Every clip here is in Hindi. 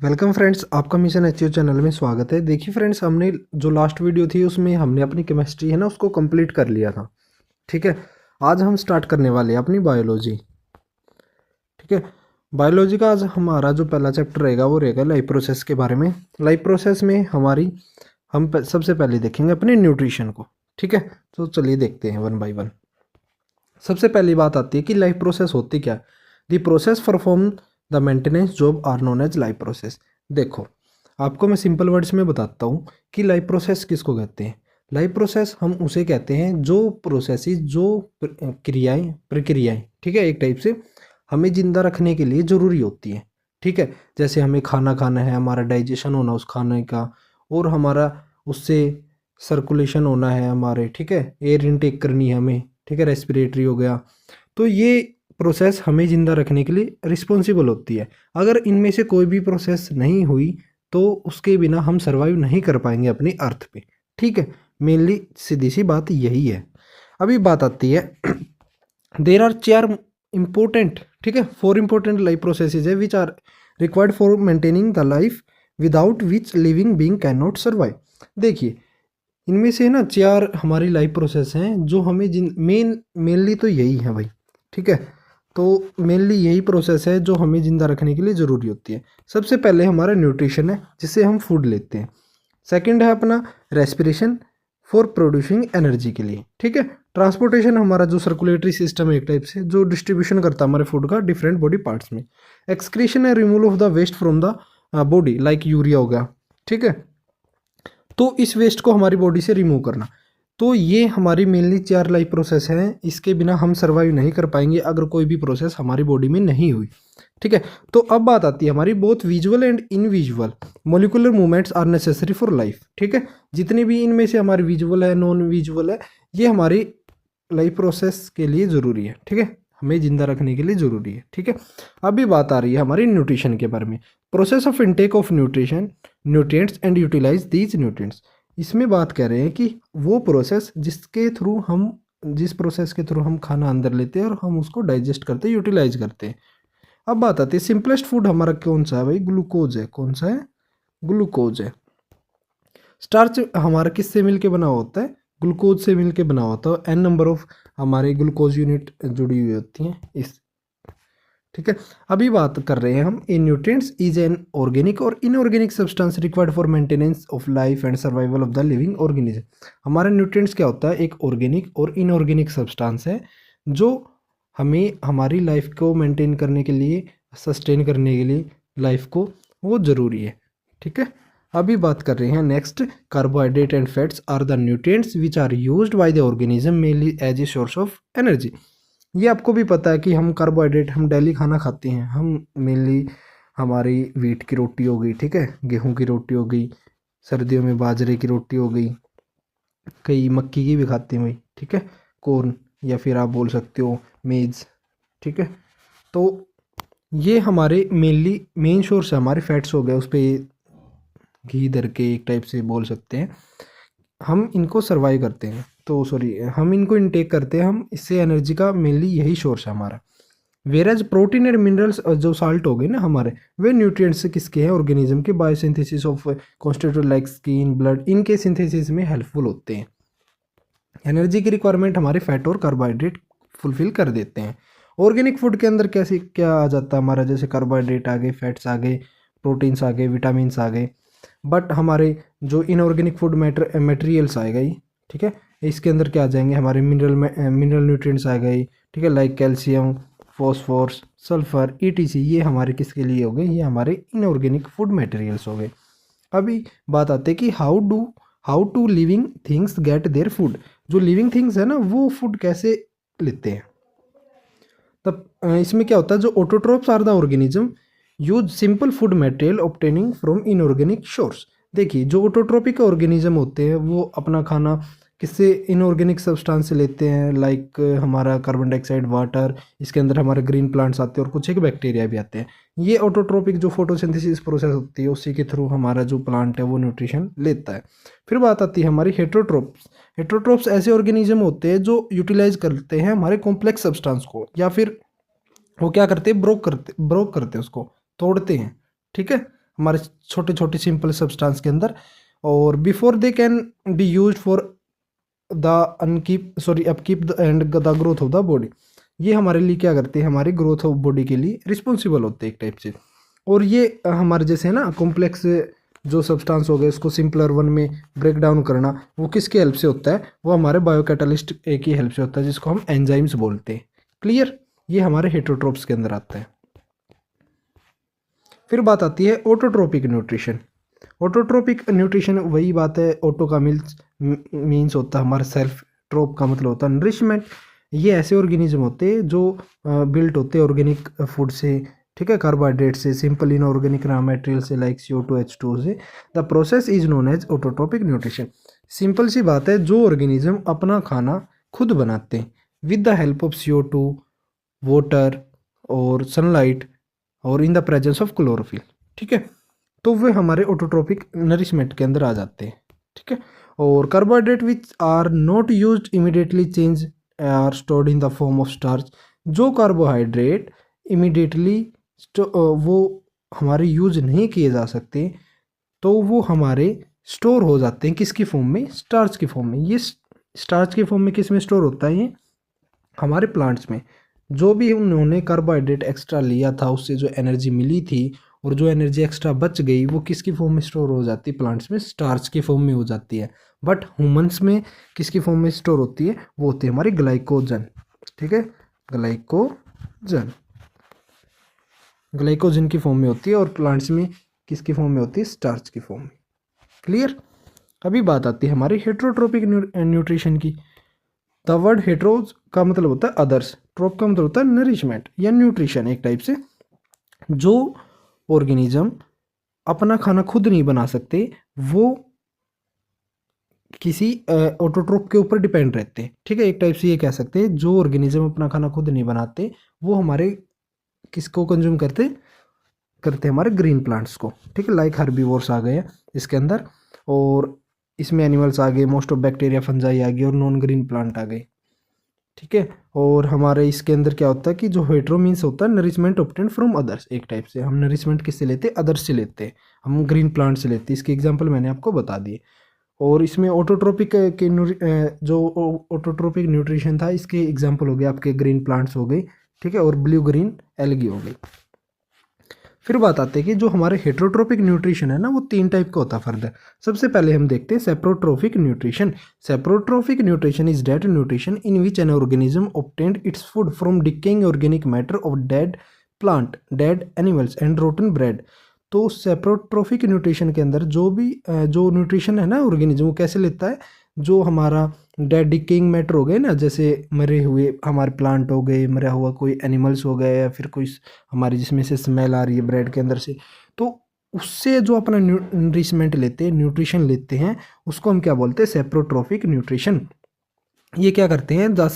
वेलकम फ्रेंड्स, आपका मिशन एचयू चैनल में स्वागत है। देखिए फ्रेंड्स, हमने जो लास्ट वीडियो थी उसमें हमने अपनी केमिस्ट्री है ना उसको कंप्लीट कर लिया था। ठीक है, आज हम स्टार्ट करने वाले हैं अपनी बायोलॉजी। ठीक है, बायोलॉजी का आज हमारा जो पहला चैप्टर रहेगा वो रहेगा लाइफ प्रोसेस के बारे में। लाइफ प्रोसेस में सबसे पहले देखेंगे अपने न्यूट्रिशन को। ठीक है, तो चलिए देखते हैं वन बाय वन। सबसे पहली बात आती है कि लाइफ प्रोसेस होती क्या है। The process perform the maintenance job are known as life process. देखो, आपको मैं सिंपल वर्ड्स में बताता हूँ कि लाइफ प्रोसेस किसको कहते हैं। लाइफ प्रोसेस हम उसे कहते हैं जो प्रोसेसेस, जो प्रक्रियाएं, ठीक है, एक टाइप से हमें जिंदा रखने के लिए ज़रूरी होती है। ठीक है, जैसे हमें खाना खाना है, हमारा डाइजेशन होना उस खाने का, और हमारा उससे सर्कुलेशन होना है हमारे, ठीक है, एयर इनटेक करनी है हमें, ठीक है, रेस्पिरेटरी हो गया। तो ये प्रोसेस हमें ज़िंदा रखने के लिए रिस्पॉन्सिबल होती है। अगर इनमें से कोई भी प्रोसेस नहीं हुई तो उसके बिना हम सर्वाइव नहीं कर पाएंगे अपनी अर्थ पे। ठीक है, मेनली सीधी सी बात यही है। अभी बात आती है देर आर चार इम्पोर्टेंट, ठीक है, 4 इम्पोर्टेंट लाइफ प्रोसेसेस है which are required for maintaining the life without which living being cannot survive. देखिए, इनमें से ना 4 हमारी लाइफ प्रोसेस हैं जो हमें मेनली तो यही है भाई। ठीक है, तो मेनली यही प्रोसेस है जो हमें ज़िंदा रखने के लिए ज़रूरी होती है। सबसे पहले हमारा न्यूट्रिशन है जिससे हम फूड लेते हैं। सेकंड है अपना रेस्पिरेशन फॉर प्रोड्यूसिंग एनर्जी के लिए। ठीक है, ट्रांसपोर्टेशन हमारा जो सर्कुलेटरी सिस्टम है एक टाइप से जो डिस्ट्रीब्यूशन करता है हमारे फूड का डिफरेंट बॉडी पार्ट्स में। एक्सक्रीशन है removal of the waste from the body, like urea हो गया। ठीक है, तो इस वेस्ट को हमारी बॉडी से रिमूव करना। तो ये हमारी मेनली 4 लाइफ प्रोसेस हैं। इसके बिना हम सर्वाइव नहीं कर पाएंगे अगर कोई भी प्रोसेस हमारी बॉडी में नहीं हुई। ठीक है, तो अब बात आती है हमारी both visual and invisual molecular movements are necessary for life. ठीक है, जितने भी इनमें से हमारी विजुअल है, नॉन विजुअल है, ये हमारी लाइफ प्रोसेस के लिए ज़रूरी है। ठीक है, हमें जिंदा रखने के लिए ज़रूरी है। ठीक है, अभी बात आ रही है हमारी न्यूट्रिशन के बारे में। Process of intake of nutrition nutrients and utilise these nutrients. इसमें बात कर रहे हैं कि वो प्रोसेस जिस प्रोसेस के थ्रू हम खाना अंदर लेते हैं और हम उसको डाइजेस्ट करते हैं, यूटिलाइज करते हैं। अब बात आती है सिंपलेस्ट फूड हमारा कौन सा है भाई? ग्लूकोज है। कौन सा है? ग्लूकोज है। स्टार्च हमारा किससे मिलके बना होता है? ग्लूकोज से मिलके बना होता है। एन नंबर ऑफ हमारे ग्लूकोज यूनिट जुड़ी हुई होती हैं इस। ठीक है, अभी बात कर रहे हैं हम इन न्यूट्रिएंट्स इज एन ऑर्गेनिक और inorganic substance required for maintenance of life and survival of the living organism. हमारा न्यूट्रिएंट्स क्या होता है? एक ऑर्गेनिक और इनऑर्गेनिक सब्सटेंस है जो हमें हमारी लाइफ को मेंटेन करने के लिए, सस्टेन करने के लिए लाइफ को वो ज़रूरी है। ठीक है, अभी बात कर रहे हैं next, carbohydrate and fats are the nutrients which are used by the organism mainly as a source of energy. ये आपको भी पता है कि हम कार्बोहाइड्रेट हम डेली खाना खाते हैं। हम मेनली हमारी वीट की रोटी हो गई, ठीक है, गेहूं की रोटी हो गई, सर्दियों में बाजरे की रोटी हो गई, कई मक्की की भी खाते हैं भाई, ठीक है, कॉर्न, या फिर आप बोल सकते हो मेज। ठीक है, तो ये हमारे मेनली मेन सोर्स है। हमारे फैट्स हो गए, उस पर घी धर के एक टाइप से बोल सकते हैं, हम इनको सर्वाइव करते हैं। तो सॉरी, हम इनको इनटेक करते हैं, हम इससे एनर्जी का मेनली यही सोर्स है हमारा। वेराज प्रोटीन एंड मिनरल्स जो साल्ट हो गए ना हमारे, वे न्यूट्रिएंट्स किसके हैं? ऑर्गेनिज्म के। Biosynthesis of constitute like skin, blood, इनके सिंथेसिस में हेल्पफुल होते हैं। एनर्जी की रिक्वायरमेंट हमारे फैट और कार्बोहाइड्रेट फुलफिल कर देते हैं। ऑर्गेनिक फूड के अंदर कैसे क्या आ जाता है हमारा? जैसे कार्बोहाइड्रेट आ गए, फैट्स आ गए, प्रोटीन्स आ गए, विटामिन्स आ गए। बट हमारे जो इनऑर्गेनिक फूड मटेरियल्स आएगा ही, ठीक है, इसके अंदर क्या आ जाएंगे? हमारे मिनरल न्यूट्रिएंट्स आ गए, ठीक है, like calcium, phosphorus, sulphur, etc. ये हमारे किसके लिए हो गए? ये हमारे इनऑर्गेनिक फूड मटेरियल्स हो गए। अभी बात आती है कि how to living things get their food. जो लिविंग थिंग्स है ना वो फूड कैसे लेते हैं? तब इसमें क्या होता है? जो autotrophs are the organism use simple food material obtaining from inorganic source. देखिए, जो ऑटोट्रोपिक ऑर्गेनिज्म होते हैं वो अपना खाना किससे? इनऑर्गेनिक सब्सटेंस से लेते हैं, लाइक हमारा कार्बन डाइऑक्साइड, वाटर, इसके अंदर हमारे ग्रीन प्लांट्स आते हैं और कुछ एक बैक्टीरिया भी आते हैं। ये ऑटोट्रोपिक जो फोटोसिंथेसिस प्रोसेस होती है उसी के थ्रू हमारा जो प्लांट है वो न्यूट्रिशन लेता है। फिर बात आती है हमारी हेट्रोट्रोप्स। हेट्रोट्रोप्स ऐसे ऑर्गेनिज्म होते हैं जो यूटिलाइज करते हैं हमारे कॉम्प्लेक्स सब्सटेंस को, या फिर वो क्या करते हैं? ब्रोक करते उसको, तोड़ते हैं। ठीक है, हमारे छोटे छोटे सिंपल सब्सटेंस के अंदर, और before they can be use for the upkeep and the growth of the body. ये हमारे लिए क्या करते हैं, हमारी ग्रोथ ऑफ बॉडी के लिए रिस्पॉन्सिबल होते हैं एक टाइप से। और ये हमारे जैसे है ना कॉम्प्लेक्स जो सब्सटेंस हो गए उसको सिंपलर वन में ब्रेक डाउन करना, वो किसके हेल्प से होता है, वो हमारे बायोकैटालिस्ट ए की हेल्प से होता है, जिसको हम एंजाइम्स बोलते हैं। क्लियर, ये हमारे हेटरोट्रोप्स के अंदर आता है। फिर बात आती है ऑटोट्रोपिक न्यूट्रिशन। ऑटोट्रोपिक न्यूट्रिशन वही बात है, ऑटो का मीन्स होता है हमारा सेल्फ, ट्रोप का मतलब होता है नरिशमेंट। ये ऐसे ऑर्गेनिज्म होते हैं जो बिल्ट होते हैं ऑर्गेनिक फूड से, ठीक है, कार्बोहाइड्रेट से, सिंपल इनऑर्गेनिक रॉ मटेरियल से लाइक CO2 H2 से। The process is known as autotrophic nutrition. सिंपल सी बात है, जो ऑर्गेनिज्म अपना खाना खुद बनाते हैं with the help of CO2, water और सनलाइट और in the presence of chlorophyll, ठीक है, तो वे हमारे ऑटोट्रोपिक नरिशमेंट के अंदर आ जाते हैं, ठीक है। और carbohydrate which are not used immediately change are stored in the form of starch. जो कार्बोहाइड्रेट इमीडिएटली वो हमारे यूज नहीं किए जा सकते, तो वो हमारे स्टोर हो जाते हैं किसकी फॉर्म में, स्टार्च की फॉर्म में। ये स्टार्च की फॉर्म में किस में स्टोर होता है, ये हमारे प्लांट्स में। जो भी उन्होंने कार्बोहाइड्रेट एक्स्ट्रा लिया था, उससे जो एनर्जी मिली थी और जो एनर्जी एक्स्ट्रा बच गई, वो किसकी फॉर्म में स्टोर हो जाती है, प्लांट्स में स्टार्च की फॉर्म में हो जाती है। बट ह्यूमंस में किसकी फॉर्म में स्टोर होती है, वो होती है हमारी ग्लाइकोजन, ठीक है, ग्लाइकोजन की फॉर्म में होती है, और प्लांट्स में किसकी फॉर्म में होती है, स्टार्च की फॉर्म में। क्लियर। अभी बात आती है हमारी हेट्रोट्रोपिक न्यूट्रिशन की। द वर्ड हेट्रोज का मतलब होता है अदर्स, ट्रोप का मतलब होता है नरिशमेंट या न्यूट्रिशन एक टाइप से। जो ऑर्गेनिज्म अपना खाना खुद नहीं बना सकते, वो किसी ऑटोट्रोप के ऊपर डिपेंड रहते हैं, ठीक है, एक टाइप से ये कह सकते हैं जो ऑर्गेनिज्म अपना खाना खुद नहीं बनाते, वो हमारे किसको कंज्यूम करते हमारे ग्रीन प्लांट्स को, ठीक है, लाइक हर्बीवोर्स आ गए इसके अंदर, और इसमें एनिमल्स आ गए, मोस्ट ऑफ बैक्टीरिया फंजाई आ गई, और नॉन ग्रीन प्लांट आ गए, ठीक है। और हमारे इसके अंदर क्या होता है कि जो हेट्रो मीन्स होता है नरिशमेंट ऑब्टेन्ड फ्रॉम अदर्स, एक टाइप से हम नरिशमेंट किससे लेते हैं, अदर्स से लेते हैं, हम ग्रीन प्लांट से लेते हैं। इसके एग्जाम्पल मैंने आपको बता दिए। और इसमें ऑटोट्रोपिक के जो ऑटोट्रोपिक न्यूट्रिशन था, इसके एग्जाम्पल हो गए आपके ग्रीन प्लांट्स हो गई, ठीक है, और ब्लू ग्रीन एल्गी हो गई। फिर बात आती है कि जो हमारे हेट्रोट्रोपिक न्यूट्रिशन है ना, वो 3 टाइप का होता है फर्दर। सबसे पहले हम देखते हैं saprotrophic nutrition. Saprotrophic nutrition is dead nutrition in which an organism obtained its food from decaying organic matter of dead plant, dead animals and rotten bread. तो सेप्रोट्रोपिक न्यूट्रिशन के अंदर जो न्यूट्रिशन है ना ऑर्गेनिज्म, वो कैसे लेता है, जो हमारा डेड डिकेइंग मैटर हो गए ना, जैसे मरे हुए हमारे प्लांट हो गए, मरा हुआ कोई एनिमल्स हो गए, या फिर कोई हमारी जिसमें से स्मेल आ रही है ब्रेड के अंदर से, तो उससे जो अपना न्यूट्रिशमेंट लेते हैं, न्यूट्रिशन लेते हैं, उसको हम क्या बोलते हैं, सेप्रोट्रोपिक न्यूट्रिशन। ये क्या करते हैं, द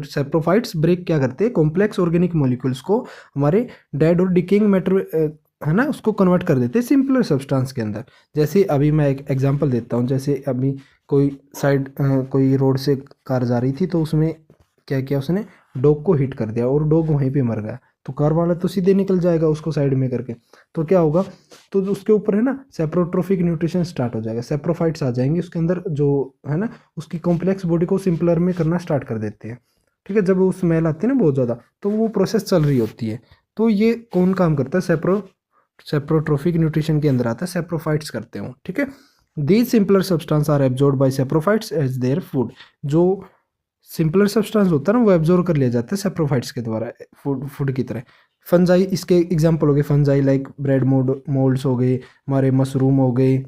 सेप्रोफाइट्स ब्रेक क्या करते हैं, कॉम्प्लेक्स ऑर्गेनिक मॉलिक्यूल्स को हमारे डेड और डिकेइंग मैटर है ना, उसको कन्वर्ट कर देते हैं सिंपलर सब्सटेंस के अंदर। जैसे अभी मैं एक एग्जांपल देता हूँ, जैसे अभी कोई रोड से कार जा रही थी, तो उसमें क्या किया, उसने डॉग को हिट कर दिया और डॉग वहीं पे मर गया, तो कार वाला तो सीधे निकल जाएगा उसको साइड में करके, तो क्या होगा, तो उसके ऊपर है ना सेप्रोट्रोपिक न्यूट्रिशन स्टार्ट हो जाएगा, सेप्रोफाइट्स आ जाएंगे उसके अंदर, जो है ना उसकी कॉम्प्लेक्स बॉडी को सिंपलर में करना स्टार्ट कर देते हैं, ठीक है। जब वो स्मेल आती है ना बहुत ज़्यादा, तो वो प्रोसेस चल रही होती है। तो ये कौन काम करता है, सेप्रोट्रोपिक न्यूट्रिशन के अंदर आता है, सेप्रोफाइट्स करते हो, ठीक है। These simpler substance are absorb by saprophytes as their food. जो सिंपलर सब्सटेंस होता है ना, वो एब्जॉर्ब कर लिया जाता है सेप्रोफाइट्स के द्वारा फूड की तरह। फंजाई इसके एग्जांपल हो गए, फंजाई लाइक ब्रेड मोल्ड्स हो गए, हमारे मशरूम हो गए,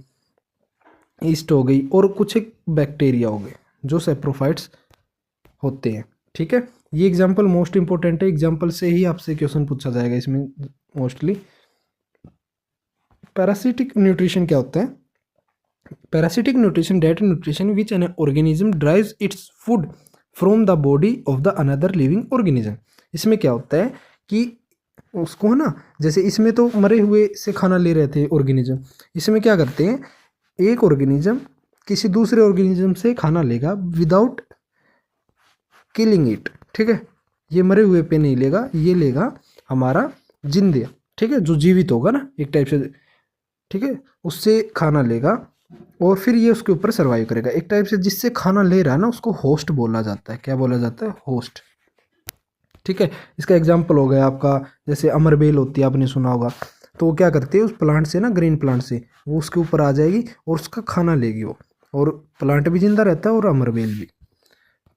ईस्ट हो गई, और कुछ एक बैक्टीरिया हो गए जो सेप्रोफाइट्स होते हैं, ठीक है। ये एग्जांपल मोस्ट इंपॉर्टेंट है, एग्जांपल से ही आपसे क्वेश्चन पूछा जाएगा इसमें मोस्टली। पैरासिटिक न्यूट्रिशन क्या होता है, parasitic nutrition that nutrition which an organism drives its food from the body of the another living organism. इसमें क्या होता है कि उसको है ना, जैसे इसमें तो मरे हुए से खाना ले रहे थे ऑर्गेनिज्म, इसमें क्या करते हैं, एक ऑर्गेनिज्म किसी दूसरे ऑर्गेनिज्म से खाना लेगा विदाउट किलिंग इट, ठीक है, ये मरे हुए पे नहीं लेगा, ये लेगा हमारा जिंदे, ठीक है, जो जीवित होगा ना एक टाइप से, ठीक है, उससे खाना लेगा और फिर ये उसके ऊपर सर्वाइव करेगा। एक टाइप से जिससे खाना ले रहा है ना उसको होस्ट बोला जाता है। क्या बोला जाता है? होस्ट। ठीक है, इसका एग्जाम्पल हो गया आपका, जैसे अमरबेल होती है, आपने सुना होगा। तो वो क्या करती है, उस प्लांट से ना, ग्रीन प्लांट से वो उसके ऊपर आ जाएगी और उसका खाना लेगी वो, और प्लांट भी जिंदा रहता है और अमरबेल भी।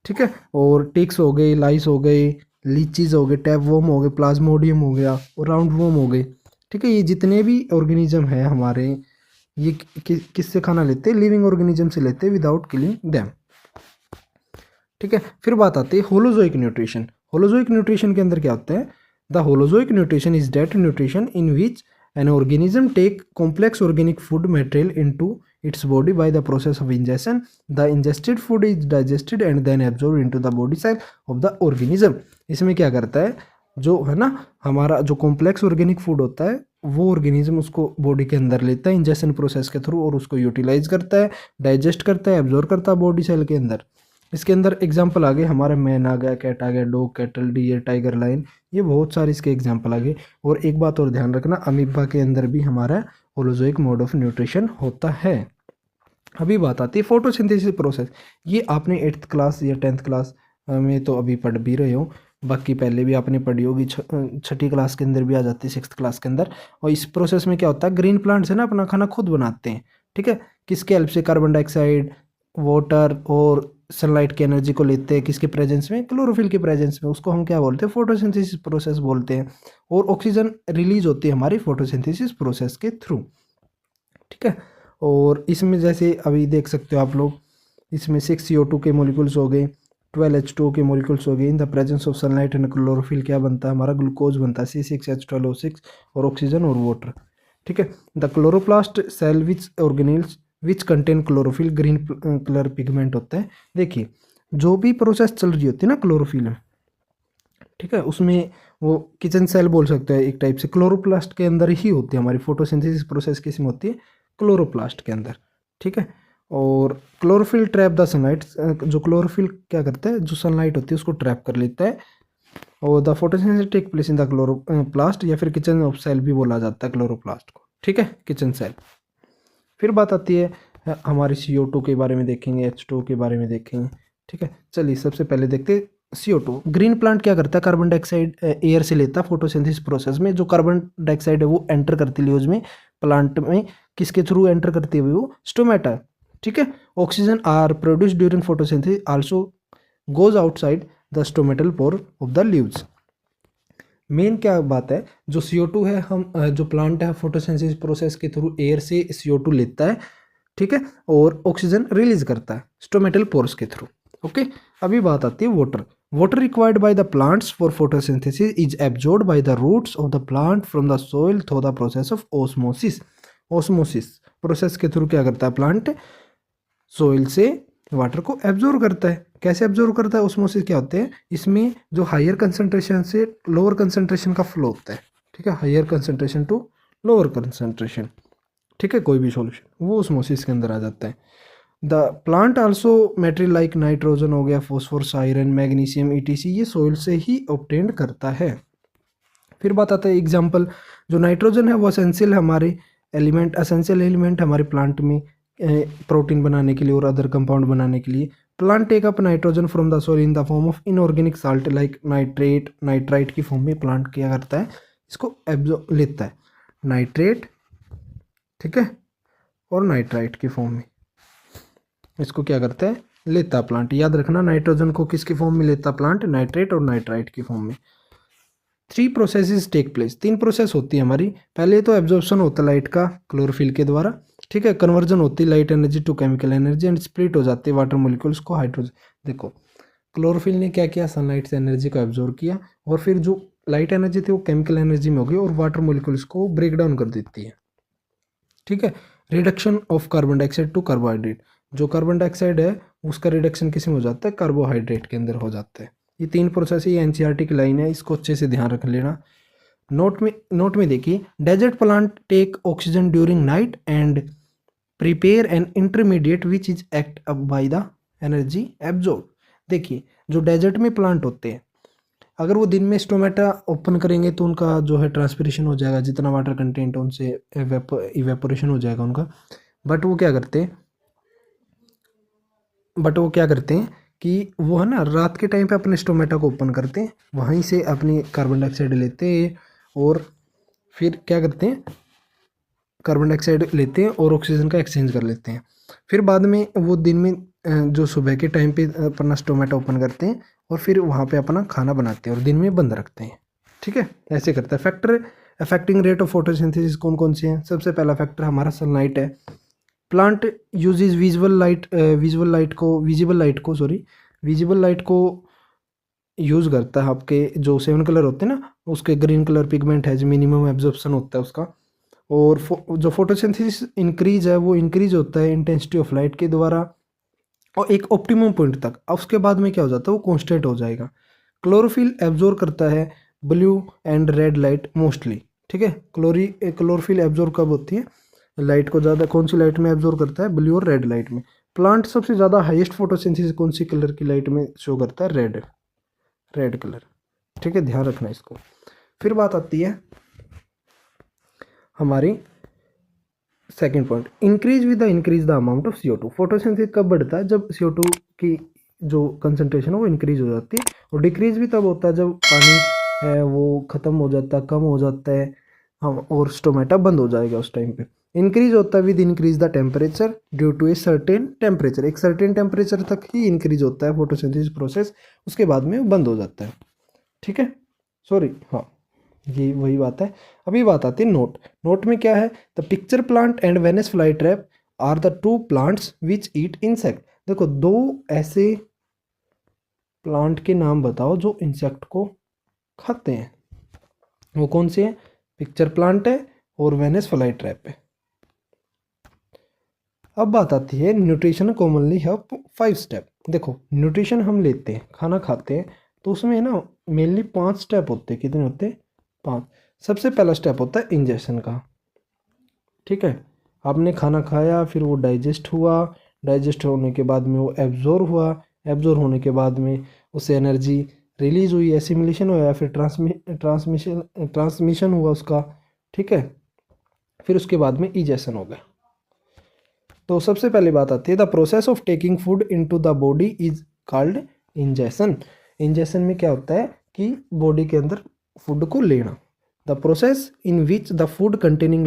ठीक है, और टिक्स हो गई, लाइस हो गई, लीचीज हो गए, टैपवर्म हो गए, प्लाज्मोडियम हो गया और राउंड वर्म हो गए। ठीक है, ये जितने भी ऑर्गेनिज्म है हमारे, ये किससे खाना लेते हैं? लिविंग ऑर्गेनिज्म से लेते हैं, विदाउट किलिंग देम। ठीक है, फिर बात आती है होलोजोइक न्यूट्रिशन। होलोजोइक न्यूट्रिशन के अंदर क्या होता है? The holozoic nutrition is that nutrition in which an organism take complex organic food material into its body by the process of ingestion. The ingested food is digested and then absorbed into the body cell of the organism. इसमें क्या करता है, जो है ना हमारा जो कॉम्प्लेक्स ऑर्गेनिक फूड होता है, वो ऑर्गेनिज्म उसको बॉडी के अंदर लेता है इंजेक्शन प्रोसेस के थ्रू और उसको यूटिलाइज करता है, डाइजेस्ट करता है, एब्जॉर्ब करता है बॉडी सेल के अंदर। इसके अंदर एग्जाम्पल आ गए हमारे, मैन आ गया, कैट आ गया, dog, cattle, deer, tiger, lion, ये बहुत सारे इसके एग्जाम्पल आ गए। और एक बात और ध्यान रखना, अमीबा के अंदर भी हमारा होलोजोइक मोड ऑफ न्यूट्रिशन होता है। अभी बात आती है फोटोसिंथेसिस प्रोसेस। ये आपने 8th क्लास या 10th क्लास में तो अभी पढ़ भी रहे हो, बाकी पहले भी आपने पढ़ी होगी, छठी क्लास के अंदर भी आ जाती है, 6th क्लास के अंदर। और इस प्रोसेस में क्या होता है, ग्रीन प्लांट्स है ना अपना खाना खुद बनाते हैं। ठीक है, किसके हेल्प से? कार्बन डाइऑक्साइड, वाटर और सनलाइट की एनर्जी को लेते हैं, किसके प्रेजेंस में? क्लोरोफिल के प्रेजेंस में। उसको हम क्या बोलते हैं? फोटोसिंथेसिस प्रोसेस बोलते हैं। और ऑक्सीजन रिलीज होती है हमारी फोटोसिंथेसिस प्रोसेस के थ्रू। ठीक है, और इसमें जैसे अभी देख सकते हो आप लोग, इसमें 6 CO2 के मोलिकुल्स हो गए, 12 H2O के मोलिकुल्स हो गए। इन the presence of sunlight and chlorophyll क्या बनता है हमारा? ग्लूकोज बनता है, C6H12O6, और ऑक्सीजन और वाटर। ठीक है, the chloroplast cell which organelles which contain chlorophyll, green colour pigment होता है। देखिए, जो भी प्रोसेस चल रही होती है ना क्लोरोफिल में, ठीक है, उसमें वो किचन सेल बोल सकते हैं एक टाइप से, क्लोरोप्लास्ट के अंदर ही होती है हमारी फोटोसिंथेसिस प्रोसेस। किस में होती है? क्लोरोप्लास्ट के अंदर। ठीक है, और क्लोरोफिल ट्रैप द सनलाइट, जो क्लोरोफिल क्या करता है, जो सनलाइट होती है उसको ट्रैप कर लेता है। और the photosynthesis take place in the chloroplast, या फिर किचन ऑफ सेल भी बोला जाता है क्लोरोप्लास्ट को। ठीक है, किचन सेल। फिर बात आती है हमारी CO2 के बारे में देखेंगे, H2O के बारे में देखेंगे। ठीक है, चलिए सबसे पहले देखते हैं CO2। ग्रीन प्लांट क्या करता है? कार्बन डाइऑक्साइड एयर से लेता है फोटोसिंथेसिस प्रोसेस में। जो कार्बन डाइऑक्साइड है वो एंटर करती है लीव्स में, प्लांट में। किसके थ्रू एंटर करती है? वो स्टोमेटा। ठीक है, oxygen are produced during photosynthesis also goes outside the stomatal pore of the leaves. मेन क्या बात है, जो CO2 है, हम जो प्लांट है फोटोसिंथेसिस प्रोसेस के थ्रू एयर से CO2 लेता है। ठीक है, और ऑक्सीजन रिलीज करता है स्टोमेटल पोर्स के थ्रू। ओके, अभी बात आती है water. Water required by the plants for photosynthesis is absorbed by the roots of the plant from the soil through the process of osmosis. Osmosis process के थ्रू क्या करता है प्लांट? सोइल से वाटर को एब्जॉर्व करता है। कैसे एब्जॉर्व करता है? ओस्मोसिस क्या होते हैं, इसमें जो हायर कंसंट्रेशन से लोअर कंसंट्रेशन का फ्लो होता है। ठीक है, higher concentration to lower concentration. ठीक है, कोई भी सॉल्यूशन वो ओस्मोसिस के अंदर आ जाता है। The plant also material like nitrogen हो गया, फॉस्फोरस, आयरन, मैग्नीशियम, ETC, ये सोइल से ही ऑब्टेन करता है। फिर बात आता है एग्जाम्पल, जो नाइट्रोजन है वो असेंशियल हमारे एलिमेंट, असेंशियल एलिमेंट हमारे प्लांट में प्रोटीन बनाने के लिए और अदर कंपाउंड बनाने के लिए। Plant take up nitrogen from the soil in the form of inorganic salt like nitrate, nitrite की फॉर्म में प्लांट क्या करता है? इसको एब्जॉर्ब लेता है, नाइट्रेट, ठीक है, और नाइट्राइट की फॉर्म में इसको क्या करता है? लेता प्लांट। याद रखना, नाइट्रोजन को किसकी फॉर्म में लेता प्लांट? नाइट्रेट और नाइट्राइट की फॉर्म में। 3 प्रोसेसेस टेक प्लेस, 3 प्रोसेस होती है हमारी। पहले तो एब्जॉर्प्शन होता है लाइट का क्लोरोफिल के द्वारा। ठीक है, कन्वर्जन होती है light energy to chemical energy and split हो जाती है वाटर मोलिक्यूल्स को हाइड्रोजन। देखो, क्लोरोफिल ने क्या किया? सनलाइट से एनर्जी को एब्जॉर्ब किया और फिर जो लाइट एनर्जी थी वो केमिकल एनर्जी में हो गई और वाटर मोलिक्यूल्स को ब्रेक डाउन कर देती है। ठीक है, reduction of carbon dioxide to carbohydrate. जो कार्बन डाइऑक्साइड है उसका रिडक्शन किस में हो जाता है? कार्बोहाइड्रेट के अंदर हो जाता है। ये 3 प्रोसेस, ये NCERT की लाइन है, इसको अच्छे से ध्यान रख लेना। नोट में देखिए, desert plant take oxygen during night and prepare an intermediate which is act up by the energy absorb. देखिए, जो डेजर्ट में प्लांट होते हैं अगर वो दिन में स्टोमेटा ओपन करेंगे तो उनका जो है ट्रांसपिरेशन हो जाएगा, जितना वाटर कंटेंट है उनसे इवेपोरेशन हो जाएगा उनका। बट वो क्या करते हैं कि वो है ना रात के टाइम पे अपने स्टोमेटा को ओपन करते हैं, वहीं से अपनी कार्बन डाइऑक्साइड लेते हैं और फिर क्या करते हैं, कार्बन डाइऑक्साइड लेते हैं और ऑक्सीजन का एक्सचेंज कर लेते हैं। फिर बाद में वो दिन में जो सुबह के टाइम पे अपना स्टोमेटा ओपन करते हैं और फिर वहाँ पे अपना खाना बनाते हैं और दिन में बंद रखते हैं। ठीक है, ऐसे करता है। Factor affecting rate of photosynthesis कौन कौन से हैं? सबसे पहला फैक्टर हमारा सनलाइट है। प्लांट यूजेज विजिबल लाइट को यूज़ करता है। आपके जो 7 कलर होते हैं ना, उसके ग्रीन कलर पिगमेंट है, जो मिनिमम एब्जॉर्प्शन होता है उसका। और जो फोटोसिंथेसिस इंक्रीज है वो इंक्रीज होता है इंटेंसिटी ऑफ लाइट के द्वारा और एक ऑप्टिमम पॉइंट तक। अब उसके बाद में क्या हो जाता है, वो कॉन्स्टेंट हो जाएगा। क्लोरोफिल एब्जॉर्ब करता है blue and red light mostly. ठीक है, क्लोरोफिल एब्जॉर्ब कब होती है, लाइट को ज़्यादा कौन सी लाइट में एब्जॉर्ब करता है, ब्लू और रेड लाइट में। प्लांट सबसे ज़्यादा हाईएस्ट फोटोसिंथेसिस कौन सी कलर की लाइट में शो करता है, रेड कलर। ठीक है, ध्यान रखना इसको। फिर बात आती है हमारी second point, increase with the increase the amount of CO2। Photosynthesis कब बढ़ता है, जब CO2 की जो कंसंट्रेशन है वो इंक्रीज हो जाती है। और डिक्रीज भी तब होता है जब पानी है वो ख़त्म हो जाता है, कम हो जाता है, हम और स्टोमेटा बंद हो जाएगा उस टाइम पे। इंक्रीज होता है with increase the temperature due to a certain temperature. एक सर्टेन टेम्परेचर तक ही इंक्रीज होता है फोटोसिंथेसिस प्रोसेस, उसके बाद में वो बंद हो जाता है। ठीक है, सॉरी, हाँ ये वही बात है। अभी बात आती है नोट में क्या है, the pitcher plant and Venus fly trap are the 2 plants which eat insect. देखो 2 ऐसे प्लांट के नाम बताओ जो इंसेक्ट को खाते हैं, वो कौन से हैं, पिक्चर प्लांट है और वेनिस फ्लाई ट्रैप है। अब बात आती है न्यूट्रिशन कॉमनली हैव 5 स्टेप। देखो न्यूट्रिशन हम लेते हैं, खाना खाते हैं, तो उसमें ना मेनली 5 स्टेप होते हैं। कितने होते हैं, 5। सबसे पहला स्टेप होता है इंजेक्शन का। ठीक है, आपने खाना खाया, फिर वो डाइजेस्ट हुआ, डाइजेस्ट होने के बाद में वो एब्जॉर्ब हुआ, एब्जॉर्ब होने के बाद में उससे एनर्जी रिलीज हुई, एसिमिलेशन हुआ, या फिर ट्रांसमिशन हुआ उसका। ठीक है, फिर उसके बाद में इजेशन हो गया। तो सबसे पहली बात आती है the process of taking food into the body is called ingestion. Ingestion में क्या होता है कि बॉडी के अंदर फूड को लेना। The process in which the food containing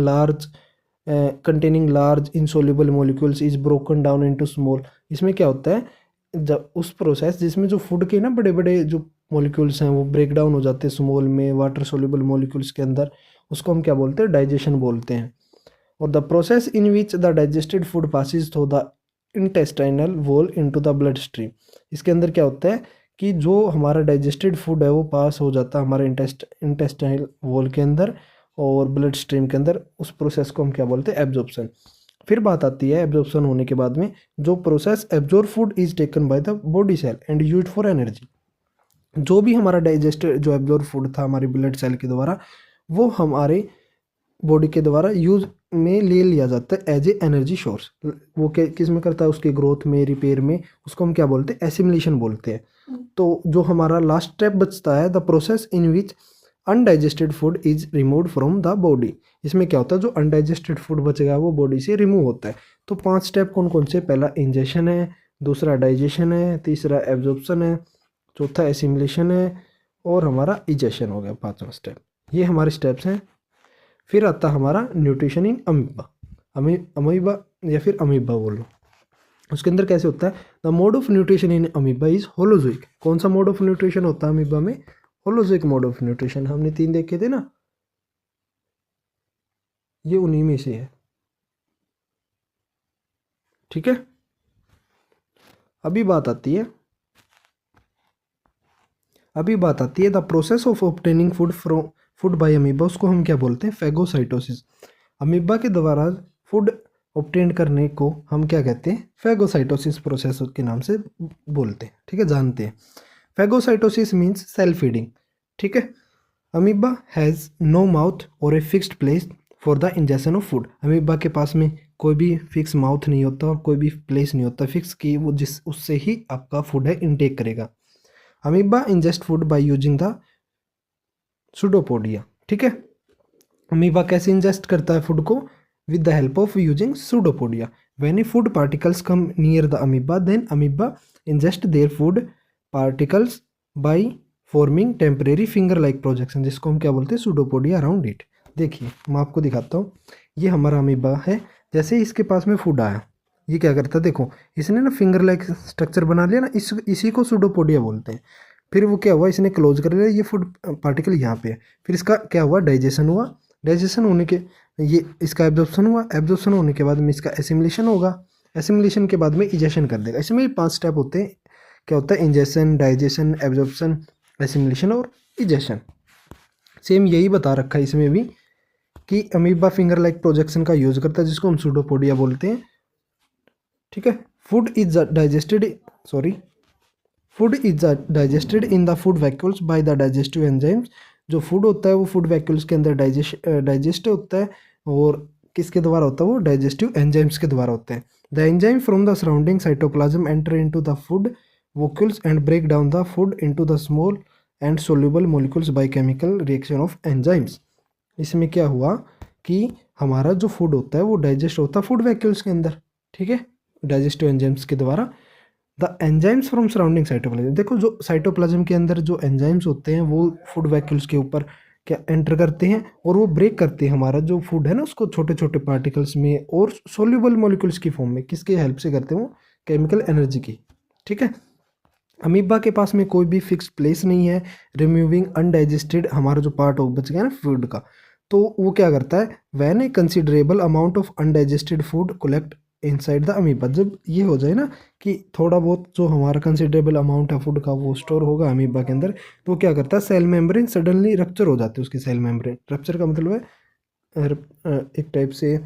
large insoluble molecules is broken down into small. इसमें क्या होता है, जब उस प्रोसेस जिसमें जो फूड के ना बड़े बड़े जो मॉलिक्यूल्स हैं वो ब्रेक डाउन हो जाते हैं स्मॉल में वाटर सोल्युबल मॉलिक्यूल्स के अंदर, उसको हम क्या बोलते हैं, डाइजेशन बोलते हैं। और the process in which the digested food passes through the intestinal wall into the blood stream. इसके अंदर क्या होता है कि जो हमारा डाइजेस्टेड फूड है वो पास हो जाता है हमारे इंटेस्टाइनल वॉल के अंदर और ब्लड स्ट्रीम के अंदर। उस प्रोसेस को हम क्या बोलते हैं, एब्जॉर्प्शन। फिर बात आती है एब्जॉर्प्शन होने के बाद में जो process absorb food is taken by the body cell and used for energy. जो भी हमारा डाइजेस्टेड जो एब्जॉर्ब फूड था हमारी ब्लड सेल के द्वारा, वो हमारे बॉडी के द्वारा यूज में ले लिया जाता है एज ए एनर्जी सोर्स। वो किस में करता है, उसके ग्रोथ में, रिपेयर में, उसको हम क्या बोलते हैं, एसिमिलेशन बोलते हैं। तो जो हमारा लास्ट स्टेप बचता है the process in which undigested food is removed from the body. इसमें क्या होता है, जो अनडाइजेस्टेड फूड बचेगा वो बॉडी से रिमूव होता है। तो 5 स्टेप कौन कौन से, पहला इंजेशन है, दूसरा डाइजेशन है, तीसरा एब्जॉर्प्शन है, चौथा एसिमिलेशन है और हमारा इजेशन हो गया 5वां स्टेप। ये हमारे स्टेप्स हैं। फिर आता हमारा न्यूट्रिशन इन अमीबा। अमीबा या फिर अमीबा बोल लो। उसके अंदर कैसे होता है, the mode of nutrition in amoeba is holozoic. कौन सा मोड ऑफ न्यूट्रिशन होता है अमीबा में, होलोजोइक मोड ऑफ न्यूट्रिशन। हमने 3 देखे थे ना, ये उन्हीं में से है। ठीक है, अभी बात आती है the process of obtaining food by amoeba. उसको हम क्या बोलते हैं, फैगोसाइटोसिस। अमीबा के द्वारा फूड ऑब्टेन करने को हम क्या कहते हैं, फैगोसाइटोसिस प्रोसेस के नाम से बोलते हैं। ठीक है, जानते हैं। Phagocytosis means self feeding. ठीक है, अमीबा हैज़ नो माउथ और a fixed place for the injection of food. Amoeba के पास में कोई भी फिक्स माउथ नहीं होता और कोई भी प्लेस नहीं होता फिक्स की वो जिस उससे ही आपका फूड है इनटेक करेगा। Amoeba ingest food by using the pseudopodia. ठीक है, अमीबा कैसे इंजेस्ट करता है फूड को? With the help of using pseudopodia. When a food particles come near the amoeba then amoeba ingest their food particles by forming temporary finger like projection, जिसको हम क्या बोलते हैं? Pseudopodia around it. देखिए मैं आपको दिखाता हूँ, ये हमारा अमीबा है। जैसे ही इसके पास में फूड आया, ये क्या करता है? देखो इसने ना फिंगर लाइक स्ट्रक्चर बना लिया ना, इसी को सूडोपोडिया बोलते हैं। फिर वो क्या हुआ, इसने क्लोज कर लिया, ये फूड पार्टिकल यहाँ पे है। फिर इसका क्या हुआ? डाइजेशन हुआ। डाइजेशन होने के ये इसका एब्जॉर्प्शन हुआ। एब्जॉर्प्शन होने के बाद में इसका एसिमिलेशन होगा। एसिमिलेशन के बाद में इजेशन कर देगा। इसमें 5 स्टेप होते हैं। क्या होता है? इंजेशन, डाइजेशन, एब्जॉर्प्शन, एसिमिलेशन और इजेशन। सेम यही बता रखा है इसमें भी कि अमीबा फिंगर लाइक प्रोजेक्शन का यूज करता है, जिसको हम सूडोपोडिया बोलते हैं। ठीक है, food is digested in the food vacuoles by the digestive enzymes. जो फूड होता है वो फूड वैक्यूल्स के अंदर डाइजेस्ट होता है, और किसके द्वारा होता है? वो डाइजेस्टिव एंजाइम्स के द्वारा होते हैं। The enzyme from the surrounding cytoplasm enter into the food vacuoles and break down the food into the small and soluble molecules by chemical reaction of enzymes. इसमें क्या हुआ कि हमारा जो फूड होता है वो डाइजेस्ट होता है फूड वैक्यूल्स के अंदर। ठीक है, डाइजेस्टिव एंजाइम्स के द्वारा। The enzymes from surrounding cytoplasm, देखो जो साइटोप्लाज्म के अंदर जो एंजाइम्स होते हैं वो फूड वैक्यूल्स के ऊपर क्या एंटर करते हैं, और वो ब्रेक करते हैं हमारा जो फूड है ना उसको छोटे छोटे पार्टिकल्स में और सोल्यूबल मॉलिक्यूल्स की फॉर्म में। किसके हेल्प से करते हैं? वो केमिकल एनर्जी की। ठीक है, अमीबा के पास में कोई भी फिक्स्ड प्लेस नहीं है। रिमूविंग अनडाइजेस्टेड हमारा जो पार्ट हो बच गया ना फूड का, तो वो क्या करता है? When A considerable amount of undigested food collect inside the amoeba, जब ये हो जाए ना कि थोड़ा बहुत जो हमारा कंसिडरेबल अमाउंट है फूड का वो स्टोर होगा अमीबा के अंदर, तो क्या करता है? सेल मेम्ब्रेन सडनली रप्चर हो जाती है उसकी। सेल मेम्ब्रेन रप्चर का मतलब है एक टाइप से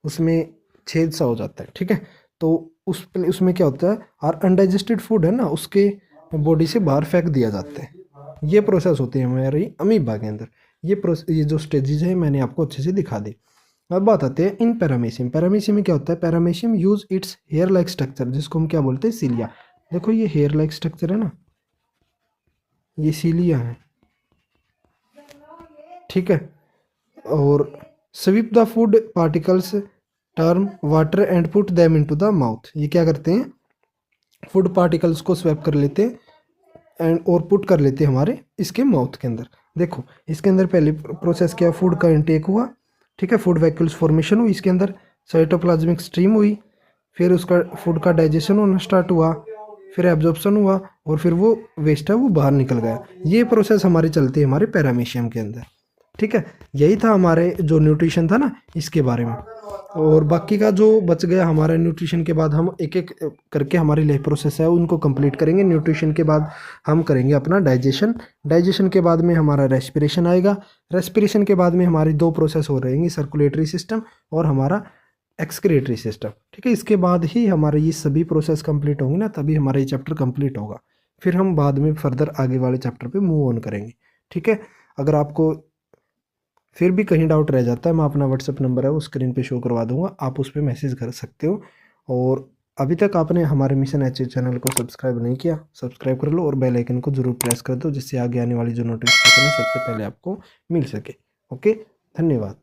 उसमें छेद सा हो जाता है। ठीक है, तो उसमें क्या होता है? और अनडाइजेस्टेड फूड है ना उसके बॉडी से बाहर फेंक दिया जाता है। ये प्रोसेस होती है हमारी अमीबा के अंदर। ये जो स्टेजेज है मैंने आपको अच्छे से दिखा दी। अब बात आते हैं इन पैरामीशियम। पैरामीशियम में क्या होता है? Paramecium use its hair like structure, जिसको हम क्या बोलते हैं? सीलिया। देखो ये हेयर लाइक स्ट्रक्चर है ना, ये सीलिया है। ठीक है, और sweep the food particles term water and put them into the mouth. ये क्या करते हैं? फूड पार्टिकल्स को स्वैप कर लेते हैं एंड और पुट कर लेते हैं हमारे इसके माउथ के अंदर। देखो इसके अंदर पहले प्रोसेस क्या? फूड का इंटेक हुआ। ठीक है, फूड वैक्यूल्स फॉर्मेशन हुई, इसके अंदर साइटोप्लाज्मिक स्ट्रीम हुई, फिर उसका फूड का डाइजेशन होना स्टार्ट हुआ, फिर एब्जॉर्प्शन हुआ, और फिर वो वेस्ट है वो बाहर निकल गया। ये प्रोसेस हमारी चलती है हमारे पैरामीशियम के अंदर। ठीक है, यही था हमारे जो न्यूट्रिशन था ना इसके बारे में। और बाकी का जो बच गया हमारे न्यूट्रिशन के बाद हम एक एक करके हमारी लाइफ प्रोसेस है उनको कंप्लीट करेंगे। न्यूट्रिशन के बाद हम करेंगे अपना डाइजेशन। डाइजेशन के बाद में हमारा रेस्पिरेशन आएगा। रेस्पिरेशन के बाद में हमारी 2 प्रोसेस हो रहेंगी, सर्कुलेटरी सिस्टम और हमारा एक्सक्रीटरी सिस्टम। ठीक है, इसके बाद ही हमारे ये सभी प्रोसेस कंप्लीट होंगे ना, तभी हमारा ये चैप्टर कंप्लीट होगा। फिर हम बाद में फर्दर आगे वाले चैप्टर पे मूव ऑन करेंगे। ठीक है, अगर आपको फिर भी कहीं डाउट रह जाता है, मैं अपना व्हाट्सएप नंबर है वो स्क्रीन पे शो करवा दूंगा, आप उस पर मैसेज कर सकते हो। और अभी तक आपने हमारे मिशन एच चैनल को सब्सक्राइब नहीं किया, सब्सक्राइब कर लो और बेल आइकन को जरूर प्रेस कर दो, जिससे आगे आने वाली जो नोटिफिकेशन है सबसे पहले आपको मिल सके। ओके, धन्यवाद।